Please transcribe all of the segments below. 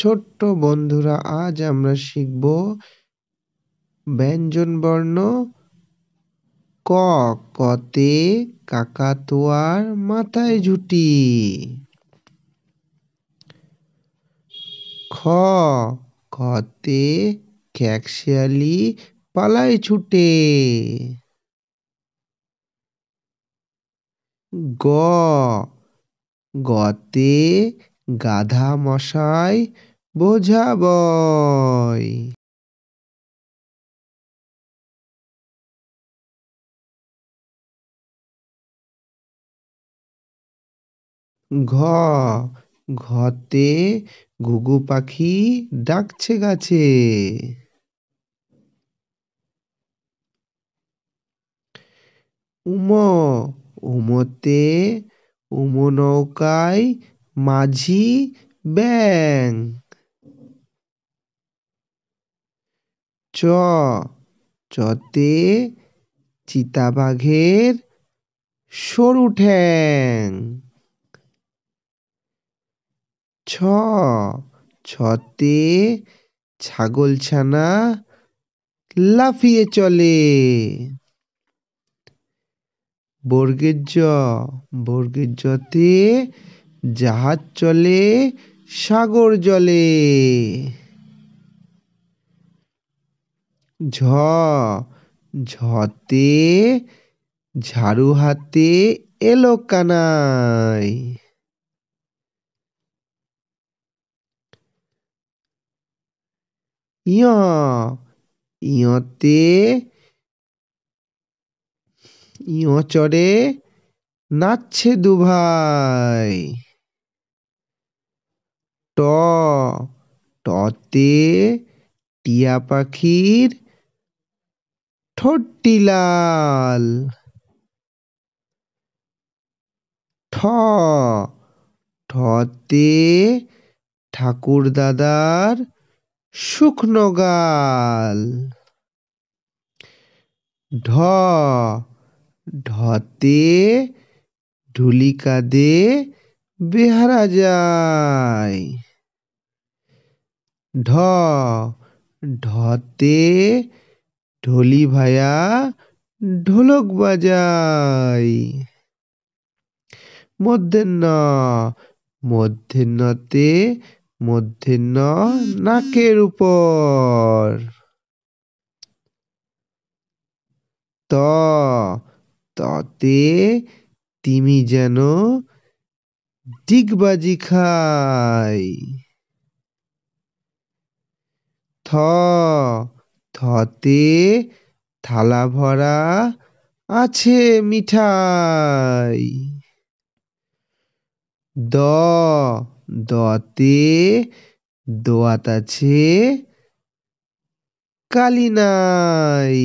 ছোট্ট বন্ধুরা, আজ আমরা শিখব ব্যঞ্জনবর্ণ ক। কতে কাকাতুয়ার মাথায় ঝুঁটি। খ। খতে খেকশিয়ালি পালায় ছুটে। গ। গতে গাধা মশাই বোঝা বয়। ঘ। ঘতে ঘুঘু পাখি ডাকছে গাছে। উম। উমতে উমো নৌকায় মাঝি ব্যাঙ। চ। চতে চিতাবাঘের সরু ঠ্যাং। ছ। ছতে ছাগলছানা লাফিয়ে চলে। বর্গের জ। বর্গের জতে জাহাজ চলে সাগর জলে। ঝ। ঝতে ঝাড়ু হাতে এলো কানাই। ইয়। ইয়তে ইয় চড়ে নাচছে দুভাই। ট। টতে টিয়া পাখির ঠোঁটটি লাল। ঠ। ঠতে ঠাকুর দাদার শুকনো গাল। ঢ। ঢতে ঢুলি কাঁধে বেহারা যায়। ঢ। ঢতে ঢোলি ভায়া ঢোলক বাজায়। মূর্ধন্য ন। মূর্ধন্যতে মূর্ধন্য নাকের উপর। ত। ততে তিমি যেন ডিগবাজি খায়। থ। থতে থালা ভরা আছে মিঠাই। দ। দতে দোয়াত আছে কালি নাই।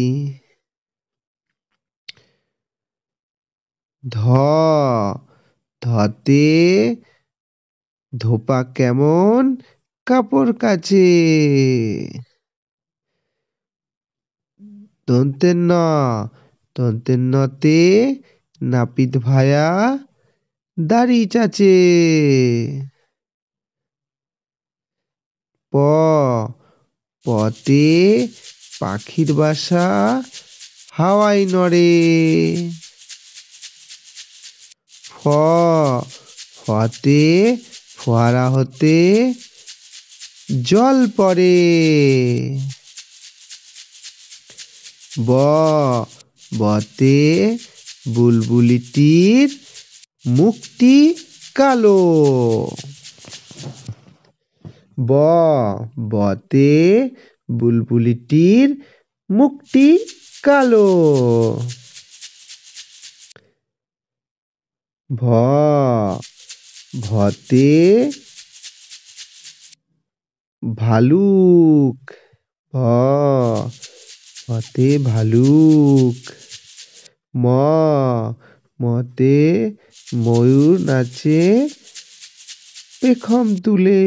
ধ। ধতে ধোপা কেমন কাপড় কাচে। দন্তের ন। দন্তের নতে নাপিত ভায়া দাড়ি চাচে। প। পতে পাখির বাসা হাওয়ায় নড়ে। ফ। ফতে ফোয়ারা হতে জল পড়ে। ব। বতে বুলবুলিটির মুখটি কালো। ব। বতে বুলবুলিটির মুখটি কালো। ভ। ভতে ভালুক। ভ। ভতে ভালুক। ম। মতে ময়ূর নাচে পেখম তুলে।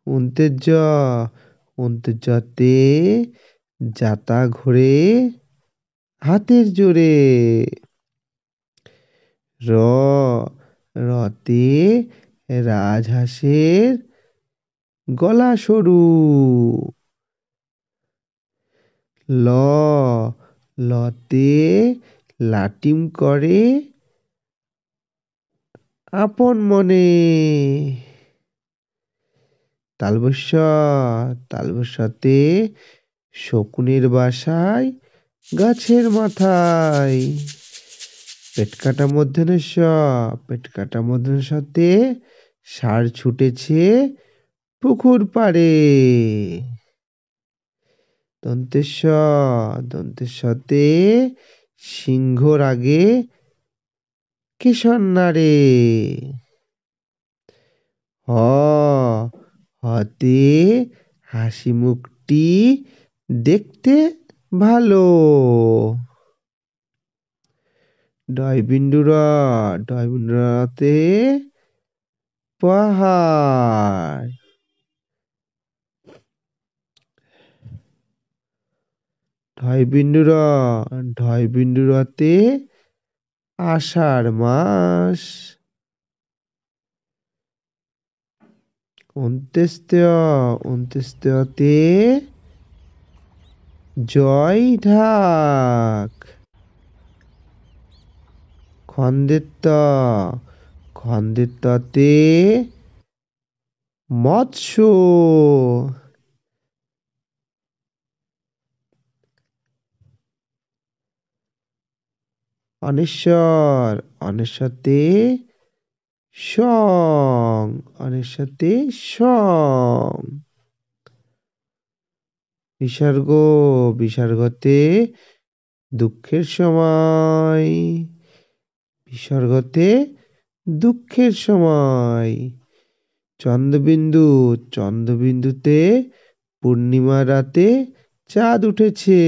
অন্তের জ। অন্তের জতে যাতা ঘোরে হাতের জোরে। র। রতে রাজহাঁসের গলা সরু। ল লতে লাটিম করে আপন মনে। তালবস্য তালবস্যতে শকুনের বাসায় গাছের মাথায়। পেটকাটা মূর্ধন্য ষ পেটকাটা মূর্ধন্য ষতে ষাঁড় ছুটেছে পুকুর পাড়ে। দন্তেশ্ব দন্তেশ্বতে সিংহ রাগে কেশর নাড়ে। হ হতে হাসি মুখটি দেখতে ভালো। ডয়বিন্দুর ডয়বিন্দুরতে পাহাড়। ঢয়বিন্দুর ঢয়বিন্দুরতে আষাঢ় মাস। অন্ত্যেষ্টিয় অন্ত্যেষ্টিয়তে জয় ঢাক। খন্দেত্ব খন্দেত্বতে মৎস্য। অনেশ্বর অনেশ্বরতে সং অনেশ্বরতে সং। বিসর্গ বিসর্গতে দুঃখের সময়। বিসর্গতে দুঃখের সময়। চন্দ্রবিন্দু চন্দ্রবিন্দুতে পূর্ণিমা রাতে চাঁদ উঠেছে।